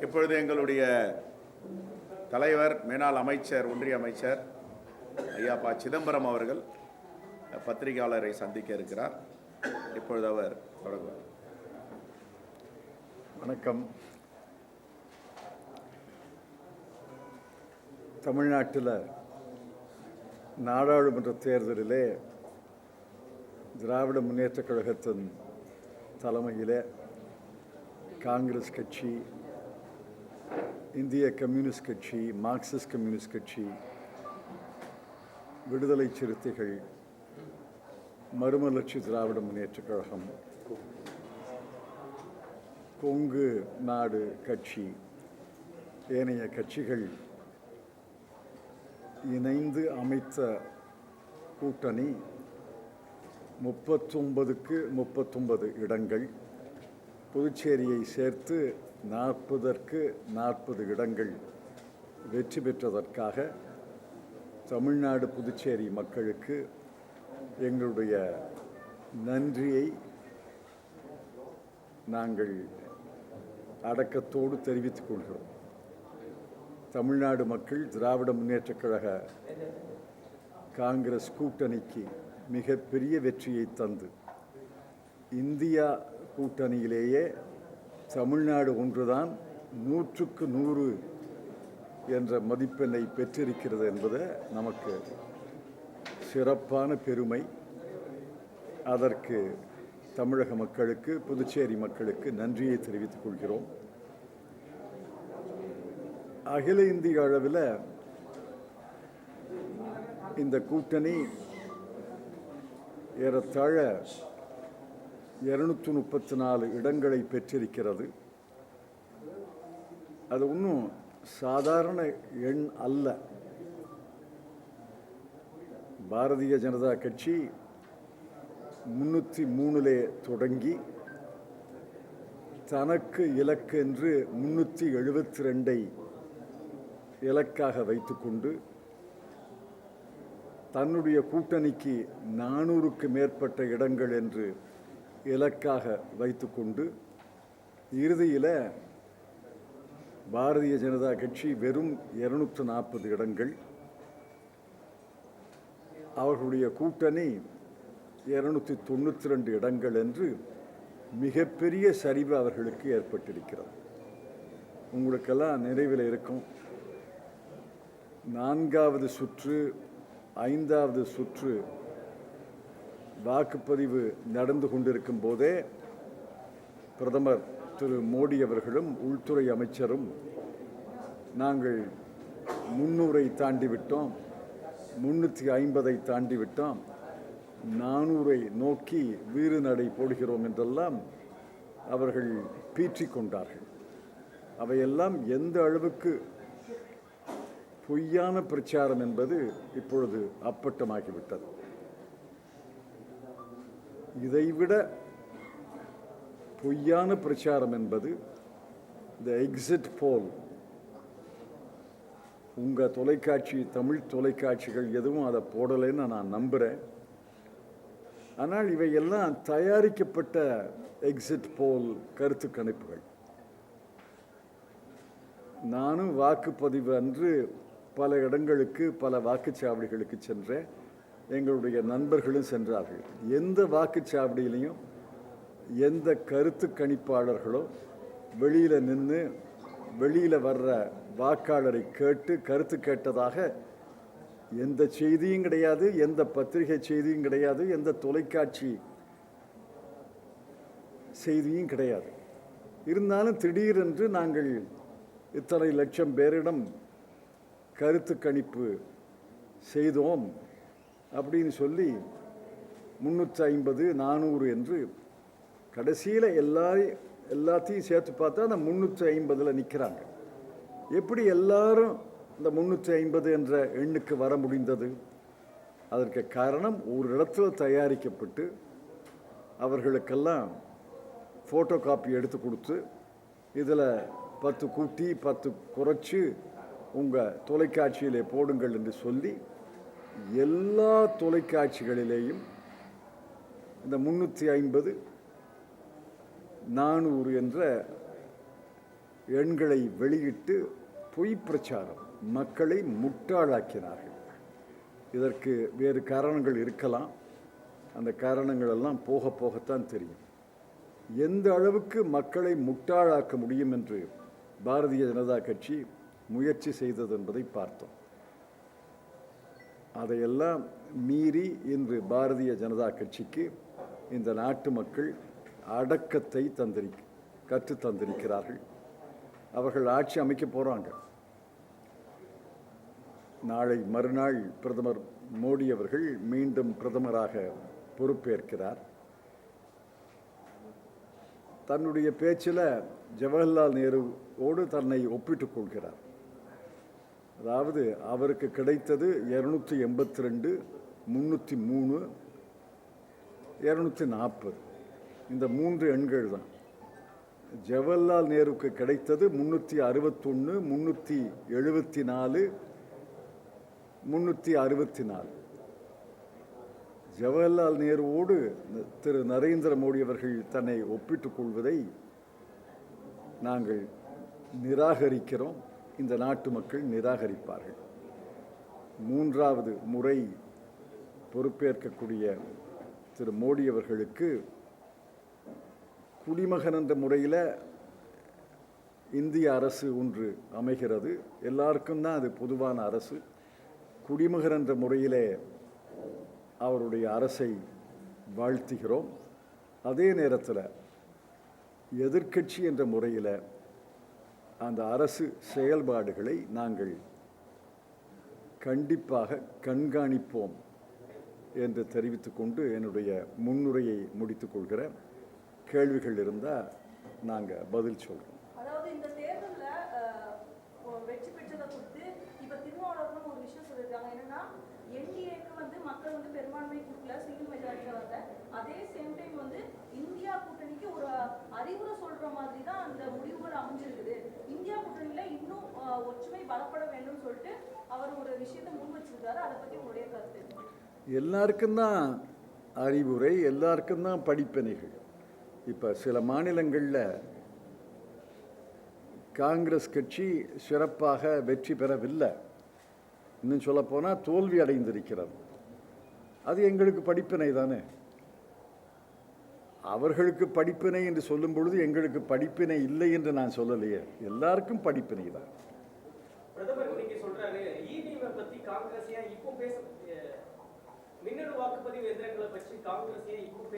இப்பொழுது எங்களுடைய தலைவர், மேனாள் அமைச்சர், ஒன்றிய அமைச்சர் ஐயா ப. சிதம்பரம் அவர்கள் பத்திரிகையாளரை சந்திக்க இருக்கிறார். இப்பொழுது அவர் தொடங்குவார். வணக்கம். தமிழ்நாட்டில் நாடாளுமன்ற தேர்தலிலே திராவிட முன்னேற்றக் கழகத்தின் தலைமையிலே காங்கிரஸ் கட்சி, இந்திய கம்யூனிஸ்ட் கட்சி, மார்க்சிஸ்ட் கம்யூனிஸ்ட் கட்சி, விடுதலை சிறுத்தைகள், மறுமலர்ச்சி திராவிட முன்னேற்றக் கழகம், கொங்கு நாடு கட்சி, ஏனைய கட்சிகள் இணைந்து அமைத்த கூட்டணி 39க்கு 39 இடங்கள், புதுச்சேரியை சேர்த்து 40ற்கு 40 இடங்கள் வெற்றி பெற்றதற்காக தமிழ்நாடு புதுச்சேரி மக்களுக்கு எங்களுடைய நன்றியை நாங்கள் அடக்கத்தோடு தெரிவித்துக் கொள்கிறோம். தமிழ்நாடு மக்கள் திராவிட முன்னேற்றக் கழக காங்கிரஸ் கூட்டணிக்கு மிகப்பெரிய வெற்றியை தந்து இந்தியா கூட்டணியிலேயே தமிழ்நாடு ஒன்றுதான் 100க்கு 100 என்ற மதிப்பெண்ணை பெற்றிருக்கிறது என்பது நமக்கு சிறப்பான பெருமை. அதற்கு தமிழக மக்களுக்கு, புதுச்சேரி மக்களுக்கு நன்றியை தெரிவித்துக் கொள்கிறோம். அகில இந்திய அளவில் இந்த கூட்டணி ஏறத்தாழ 234 இடங்களை பெற்றிருக்கிறது. அது ஒன்றும் சாதாரண எண் அல்ல. பாரதிய ஜனதா கட்சி 303 தொடங்கி தனக்கு இலக்கு என்று 372 இலக்காக வைத்துக்கொண்டு தன்னுடைய கூட்டணிக்கு 400க்கு மேற்பட்ட இடங்கள் என்று இலக்காக வைத்துக்கொண்டு இறுதியில் பாரதிய ஜனதா கட்சி வெறும் 240 இடங்கள், அவர்களுடைய கூட்டணி 292 இடங்கள் என்று மிகப்பெரிய சரிவு அவர்களுக்கு ஏற்பட்டிருக்கிறது. உங்களுக்கெல்லாம் நினைவில் இருக்கும், 4வது சுற்று, 5வது சுற்று வாக்குப்பதிவு நடந்து கொண்டிருக்கும் போதே பிரதமர் திரு மோடி அவர்களும் உள்துறை அமைச்சரும் நாங்கள் 300ஐ தாண்டிவிட்டோம், 350ஐ தாண்டிவிட்டோம், 400ஐ நோக்கி வீறு நடை போடுகிறோம் என்றெல்லாம் அவர்கள் பீற்றிக் கொண்டார்கள். அவையெல்லாம் எந்த அளவுக்கு பொய்யான பிரச்சாரம் என்பது இப்பொழுது அப்பட்டமாகிவிட்டது. இதைவிட பொய்யான பிரச்சாரம் என்பது இந்த எக்ஸிட் போல். உங்கள் தொலைக்காட்சி, தமிழ் தொலைக்காட்சிகள் எதுவும் அதை போடலைன்னு நான் நம்புகிறேன். ஆனால் இவையெல்லாம் தயாரிக்கப்பட்ட எக்ஸிட் போல் கருத்து கணிப்புகள். நானும் வாக்குப்பதிவு அன்று பல இடங்களுக்கு, பல வாக்குச்சாவடிகளுக்கு சென்றேன். எங்களுடைய நண்பர்களும் சென்றார்கள். எந்த வாக்குச்சாவடியிலையும் எந்த கருத்து கணிப்பாளர்களோ வெளியில் நின்று வெளியில் வர்ற வாக்காளரை கேட்டு கருத்து கேட்டதாக எந்த செய்தியும் கிடையாது, எந்த பத்திரிகை செய்தியும் கிடையாது, எந்த தொலைக்காட்சி செய்தியும் கிடையாது. இருந்தாலும் திடீரென்று நாங்கள் இத்தனை லட்சம் பேரிடம் கருத்து கணிப்பு செய்தோம் அப்படின்னு சொல்லி 350, 400 என்று கடைசியில் எல்லாத்தையும் சேர்த்து பார்த்தா அந்த 350ல் நிற்கிறாங்க. எப்படி எல்லாரும் இந்த 350 என்ற எண்ணுக்கு வர முடிந்தது? அதற்கு காரணம், ஒரு இடத்துல தயாரிக்கப்பட்டு அவர்களுக்கெல்லாம் ஃபோட்டோ காப்பி எடுத்து கொடுத்து இதில் 10 கூட்டி 10 குறைச்சி உங்கள் தொலைக்காட்சியிலே போடுங்கள் என்று சொல்லி எல்லா தொலைக்காட்சிகளிலேயும் இந்த 350, 400 என்ற எண்களை வெளியிட்டு பொய் பிரச்சாரம், மக்களை முட்டாளாக்கினார்கள். இதற்கு வேறு காரணங்கள் இருக்கலாம். அந்த காரணங்கள் எல்லாம் போக போகத்தான் தெரியும். எந்த அளவுக்கு மக்களை முட்டாளாக்க முடியும் என்று பாரதிய ஜனதா கட்சி முயற்சி செய்தது என்பதை பார்த்தோம். அதையெல்லாம் மீறி இன்று பாரதிய ஜனதா கட்சிக்கு இந்த நாட்டு மக்கள் அடக்கத்தை கற்று தந்திருக்கிறார்கள். அவர்கள் ஆட்சி அமைக்க போகிறாங்க. நாளை மறுநாள் பிரதமர் மோடி அவர்கள் மீண்டும் பிரதமராக பொறுப்பேற்கிறார். தன்னுடைய பேச்சில் ஜவஹர்லால் நேருவோடு தன்னை ஒப்பிட்டுக் கொள்கிறார். அதாவது அவருக்கு கிடைத்தது 282, 303, 240. இந்த 3 எண்கள் தான். ஜவஹர்லால் நேருக்கு கிடைத்தது 361, 374, 364. ஜவஹர்லால் நேருவோடு திரு நரேந்திர மோடி அவர்கள் தன்னை ஒப்பிட்டுக் கொள்வதை நாங்கள் நிராகரிக்கிறோம். இந்த நாட்டு மக்கள் நிராகரிப்பார்கள். 3வது முறை பொறுப்பேற்கக்கூடிய திரு மோடி அவர்களுக்கு குடிமகன் என்ற முறையில் இந்திய அரசு ஒன்று அமைகிறது. எல்லாருக்கும் தான் அது பொதுவான அரசு. குடிமகன் என்ற முறையிலே அவருடைய அரசை வாழ்த்துகிறோம். அதே நேரத்தில் எதிர்க்கட்சி என்ற முறையில் அந்த அரசு செயல்பாடுகளை நாங்கள் கண்டிப்பாக கண்காணிப்போம் என்று தெரிவித்துக்கொண்டு என்னுடைய முன்னுரையை முடித்துக் கொள்கிறேன். கேள்விகள் இருந்தால் நாங்கள் பதில் சொல்கிறோம். அதாவது இந்த தேர்தலில் வெற்றி பெற்றதை குறித்து இப்போ திருமாவளவன் ஒரு விஷயம் சொல்லியிருக்காங்க. என்னன்னா என்டிஏக்கு மக்கள் பெரும்பான்மை கொடுக்கல, சிங்கிள் மெஜாரிட்டியில் வரல. அதே சேம் டைம் இந்தியா கூட்டணிக்கு ஒரு அறிவுரை சொல்ற மாதிரி தான் அந்த முடிவுகள் அமைஞ்சிருக்குது. இந்தியா கூட்டணியில இன்னும் ஒற்றுமை பலப்பட வேண்டும் சொல்லிட்டு அவர் ஒரு விஷயத்தை முன் வச்சிருக்காரு. அதை பத்தி உங்களுடைய கருத்து? எல்லாருக்கும் தான் அறிவுரை, எல்லாருக்கும் தான் படிப்பினைகள். இப்போ சில மாநிலங்களில் காங்கிரஸ் கட்சி சிறப்பாக வெற்றி பெறவில்லை, இன்னும் சொல்லப்போனால் தோல்வி அடைந்திருக்கிறது. அது எங்களுக்கு படிப்பினை தானே. அவர்களுக்கு படிப்பினை என்று சொல்லும் பொழுது எங்களுக்கு படிப்பினை இல்லை என்று நான் சொல்லலையே. எல்லாருக்கும் படிப்பினை தான். பிரதமர் இன்னைக்கு சொல்றாரு, இவிஎம் பத்தி காங்கிரஸ் ஏன் இப்போ மின்னணு வாக்குப்பதிவு எந்திரங்களை பற்றி காங்கிரஸ் ஏன் இப்போ